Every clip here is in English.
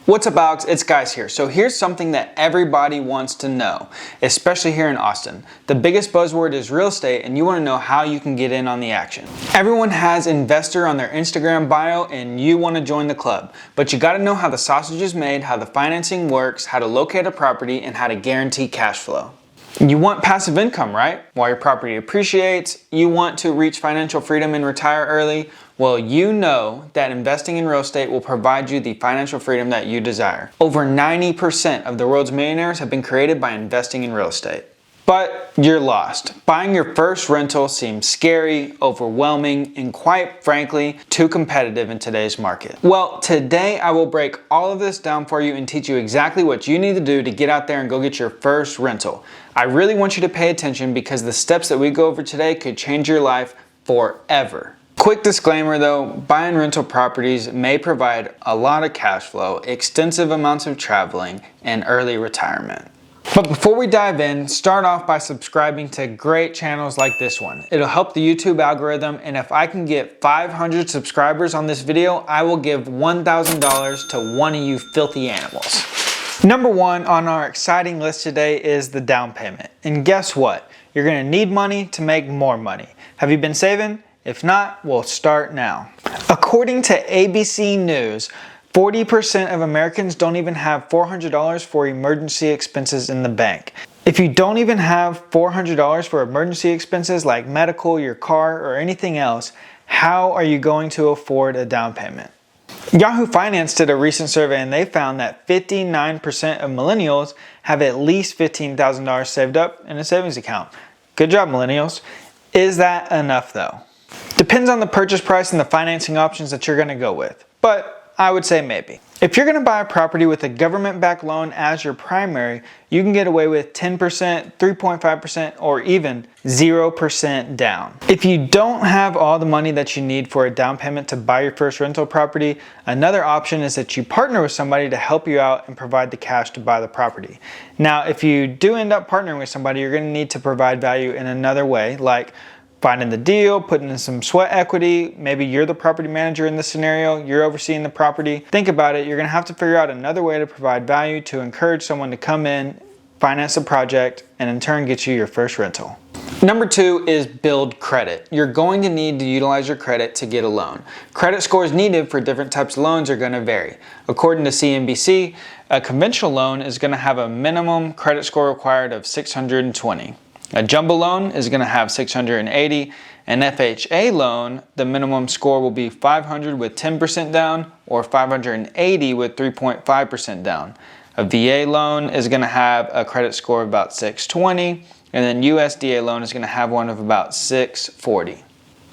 What's up, Alex? It's Guys here. So here's something that everybody wants to know, especially here in Austin. The biggest buzzword is real estate, and you want to know how you can get in on the action. Everyone has investor on their Instagram bio, and you want to join the club. But you got to know how the sausage is made, how the financing works, how to locate a property, and how to guarantee cash flow. You want passive income, right? While your property appreciates, you want to reach financial freedom and retire early. Well, you know that investing in real estate will provide you the financial freedom that you desire. Over 90% of the world's millionaires have been created by investing in real estate. But you're lost. Buying your first rental seems scary, overwhelming, and quite frankly, too competitive in today's market. Well, today I will break all of this down for you and teach you exactly what you need to do to get out there and go get your first rental. I really want you to pay attention because the steps that we go over today could change your life forever. Quick disclaimer though, buying rental properties may provide a lot of cash flow, extensive amounts of traveling, and early retirement. But before we dive in, start off by subscribing to great channels like this one. It'll help the YouTube algorithm, and if I can get 500 subscribers on this video, I will give $1,000 to one of you filthy animals. Number one on our exciting list today is the down payment. And guess what? You're gonna need money to make more money. Have you been saving? If not, we'll start now. According to ABC News, 40% of Americans don't even have $400 for emergency expenses in the bank. If you don't even have $400 for emergency expenses like medical, your car, or anything else, how are you going to afford a down payment? Yahoo Finance did a recent survey and they found that 59% of millennials have at least $15,000 saved up in a savings account. Good job, millennials. Is that enough though? Depends on the purchase price and the financing options that you're gonna go with, but I would say maybe. If you're gonna buy a property with a government-backed loan as your primary, you can get away with 10%, 3.5%, or even 0% down. If you don't have all the money that you need for a down payment to buy your first rental property, another option is that you partner with somebody to help you out and provide the cash to buy the property. Now, if you do end up partnering with somebody, you're gonna need to provide value in another way, like finding the deal, putting in some sweat equity. Maybe you're the property manager in this scenario, you're overseeing the property. Think about it, you're gonna have to figure out another way to provide value to encourage someone to come in, finance the project, and in turn get you your first rental. Number two is build credit. You're going to need to utilize your credit to get a loan. Credit scores needed for different types of loans are gonna vary. According to CNBC, a conventional loan is gonna have a minimum credit score required of 620. A jumbo loan is going to have 680. An FHA loan, the minimum score will be 500 with 10% down or 580 with 3.5% down. A VA loan is going to have a credit score of about 620, and then USDA loan is going to have one of about 640.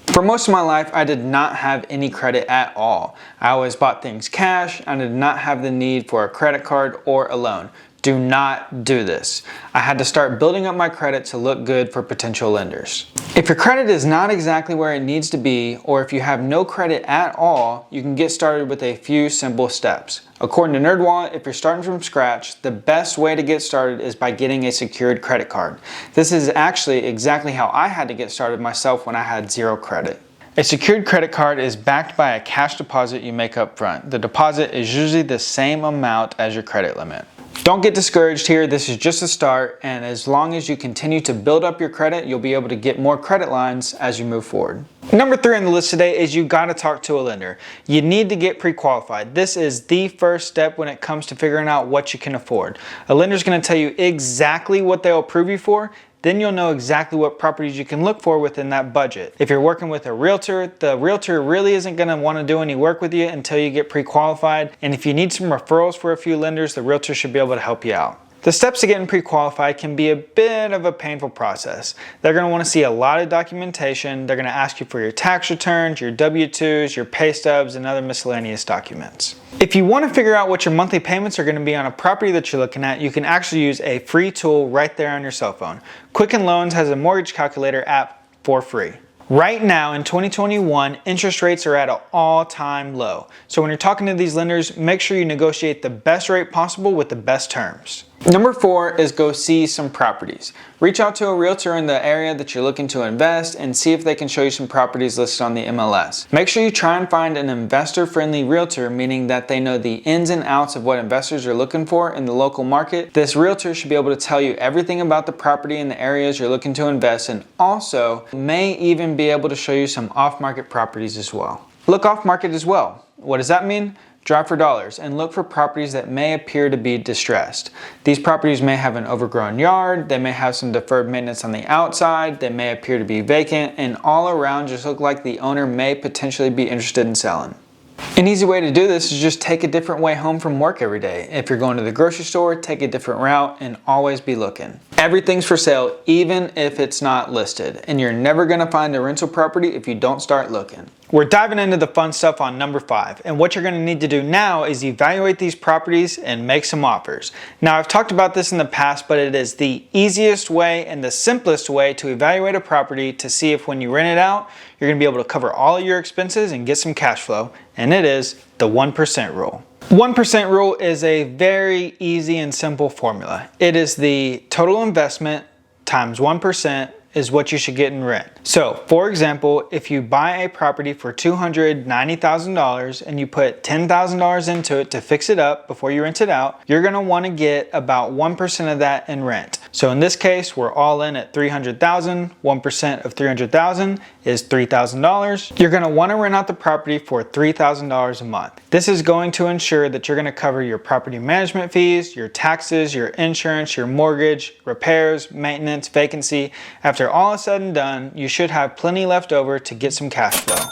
For most of my life, I did not have any credit at all. I always bought things cash. I did not have the need for a credit card or a loan. Do not do this. I had to start building up my credit to look good for potential lenders. If your credit is not exactly where it needs to be, or if you have no credit at all, you can get started with a few simple steps. According to NerdWallet, if you're starting from scratch, the best way to get started is by getting a secured credit card. This is actually exactly how I had to get started myself when I had zero credit. A secured credit card is backed by a cash deposit you make up front. The deposit is usually the same amount as your credit limit. Don't get discouraged here, this is just a start, and as long as you continue to build up your credit, you'll be able to get more credit lines as you move forward. Number three on the list today is you gotta talk to a lender. You need to get pre-qualified. This is the first step when it comes to figuring out what you can afford. A lender's gonna tell you exactly what they'll approve you for, then you'll know exactly what properties you can look for within that budget. If you're working with a realtor, the realtor really isn't gonna wanna do any work with you until you get pre-qualified. And if you need some referrals for a few lenders, the realtor should be able to help you out. The steps to getting pre-qualified can be a bit of a painful process. They're gonna wanna see a lot of documentation. They're gonna ask you for your tax returns, your W-2s, your pay stubs, and other miscellaneous documents. If you wanna figure out what your monthly payments are gonna be on a property that you're looking at, you can actually use a free tool right there on your cell phone. Quicken Loans has a mortgage calculator app for free. Right now in 2021, interest rates are at an all-time low. So when you're talking to these lenders, make sure you negotiate the best rate possible with the best terms. Number 4 is go see some properties. Reach out to a realtor in the area that you're looking to invest and see if they can show you some properties listed on the MLS. Make sure you try and find an investor-friendly realtor, meaning that they know the ins and outs of what investors are looking for in the local market. This realtor should be able to tell you everything about the property in the areas you're looking to invest, and also may even be able to show you some off-market properties as well. Look off-market as well. What does that mean? Drive for dollars and look for properties that may appear to be distressed. These properties may have an overgrown yard, they may have some deferred maintenance on the outside, they may appear to be vacant, and all around just look like the owner may potentially be interested in selling. An easy way to do this is just take a different way home from work every day. If you're going to the grocery store, take a different route and always be looking. Everything's for sale, even if it's not listed, and you're never gonna find a rental property if you don't start looking. We're diving into the fun stuff on number 5, and what you're gonna need to do now is evaluate these properties and make some offers. Now, I've talked about this in the past, but it is the easiest way and the simplest way to evaluate a property to see if when you rent it out, you're gonna be able to cover all of your expenses and get some cash flow, and it is the 1% rule. 1% rule is a very easy and simple formula. It is the total investment times 1% is what you should get in rent. So, for example, if you buy a property for $290,000 and you put $10,000 into it to fix it up before you rent it out, you're gonna wanna get about 1% of that in rent. So in this case, we're all in at $300,000. 1% of $300,000 is $3,000. You're gonna wanna rent out the property for $3,000 a month. This is going to ensure that you're gonna cover your property management fees, your taxes, your insurance, your mortgage, repairs, maintenance, vacancy. After all is said and done, you should have plenty left over to get some cash flow.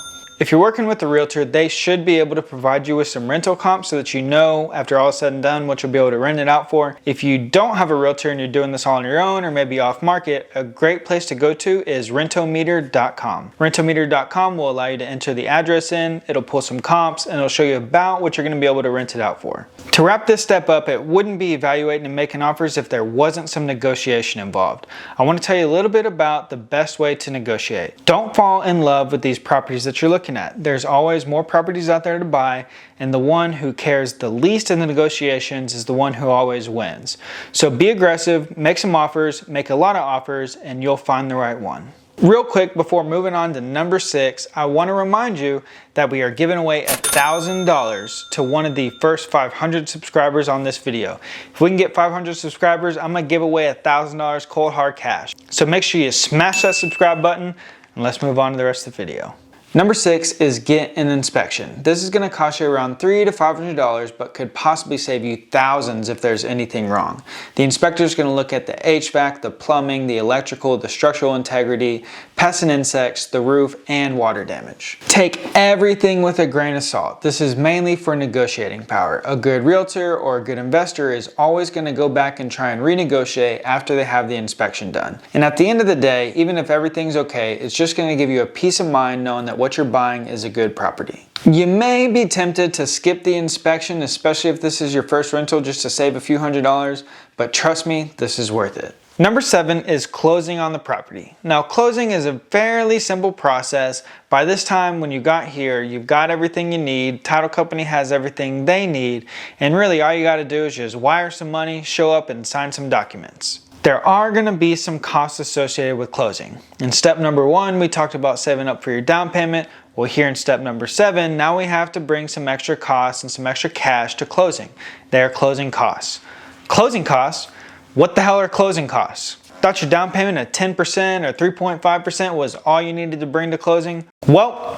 If you're working with a realtor, they should be able to provide you with some rental comps so that you know after all is said and done what you'll be able to rent it out for. If you don't have a realtor and you're doing this all on your own or maybe off market, a great place to go to is rentometer.com. Rentometer.com will allow you to enter the address in, it'll pull some comps, and it'll show you about what you're going to be able to rent it out for. To wrap this step up, it wouldn't be evaluating and making offers if there wasn't some negotiation involved. I want to tell you a little bit about the best way to negotiate. Don't fall in love with these properties that you're looking at. There's always more properties out there to buy, and the one who cares the least in the negotiations is the one who always wins. So be aggressive, make some offers, make a lot of offers, and you'll find the right one. Real quick, before moving on to number 6, I want to remind you that we are giving away $1,000 to one of the first 500 subscribers on this video. If we can get 500 subscribers, I'm going to give away $1,000 cold hard cash. So make sure you smash that subscribe button, and let's move on to the rest of the video. Number 6 is get an inspection. This is going to cost you around $300 to $500, but could possibly save you thousands if there's anything wrong. The inspector is going to look at the HVAC, the plumbing, the electrical, the structural integrity, pests and insects, the roof, and water damage. Take everything with a grain of salt. This is mainly for negotiating power. A good realtor or a good investor is always going to go back and try and renegotiate after they have the inspection done. And at the end of the day, even if everything's okay, it's just going to give you a peace of mind knowing that what you're buying is a good property. You may be tempted to skip the inspection, especially if this is your first rental, just to save a few $100s, but trust me, this is worth it. Number 7 is closing on the property. Now, closing is a fairly simple process. By this time, when you got here, you've got everything you need, title company has everything they need, and really all you gotta do is just wire some money, show up, and sign some documents. There are going to be some costs associated with closing. In step number 1, we talked about saving up for your down payment. Well, here in step number 7, now we have to bring some extra costs and some extra cash to closing. They are closing costs. Closing costs? What the hell are closing costs? Thought your down payment at 10% or 3.5% was all you needed to bring to closing? Well,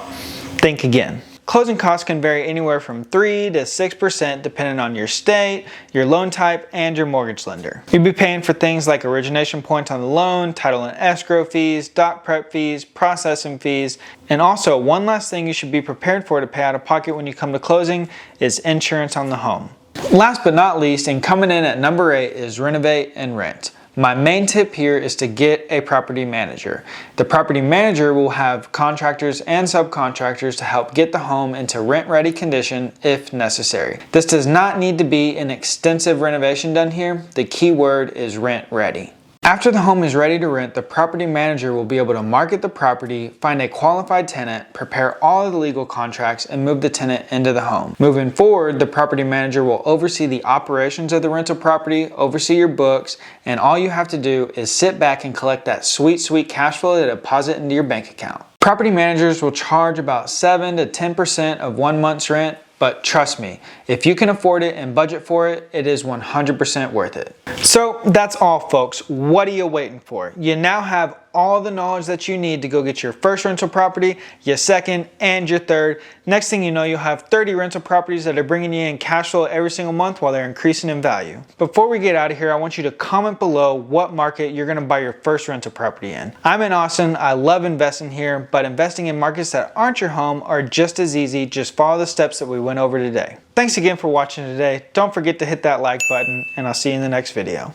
think again. Closing costs can vary anywhere from 3 to 6% depending on your state, your loan type, and your mortgage lender. You'll be paying for things like origination points on the loan, title and escrow fees, doc prep fees, processing fees, and also one last thing you should be prepared for to pay out of pocket when you come to closing is insurance on the home. Last but not least, and coming in at number 8 is renovate and rent. My main tip here is to get a property manager. The property manager will have contractors and subcontractors to help get the home into rent-ready condition if necessary. This does not need to be an extensive renovation done here. The key word is rent-ready. After the home is ready to rent, the property manager will be able to market the property, find a qualified tenant, prepare all of the legal contracts, and move the tenant into the home. Moving forward, the property manager will oversee the operations of the rental property, oversee your books, and all you have to do is sit back and collect that sweet cash flow to deposit into your bank account. Property managers will charge about 7 to 10% of 1 month's rent, but trust me, if you can afford it and budget for it, it is 100% worth it. So that's all, folks. What are you waiting for? You now have all the knowledge that you need to go get your first rental property, your second, and your third. Next thing you know, you'll have 30 rental properties that are bringing you in cash flow every single month while they're increasing in value. Before we get out of here, I want you to comment below what market you're gonna buy your first rental property in. I'm in Austin. I love investing here, but investing in markets that aren't your home are just as easy. Just follow the steps that we went over today. Thanks again for watching today. Don't forget to hit that like button, and I'll see you in the next video.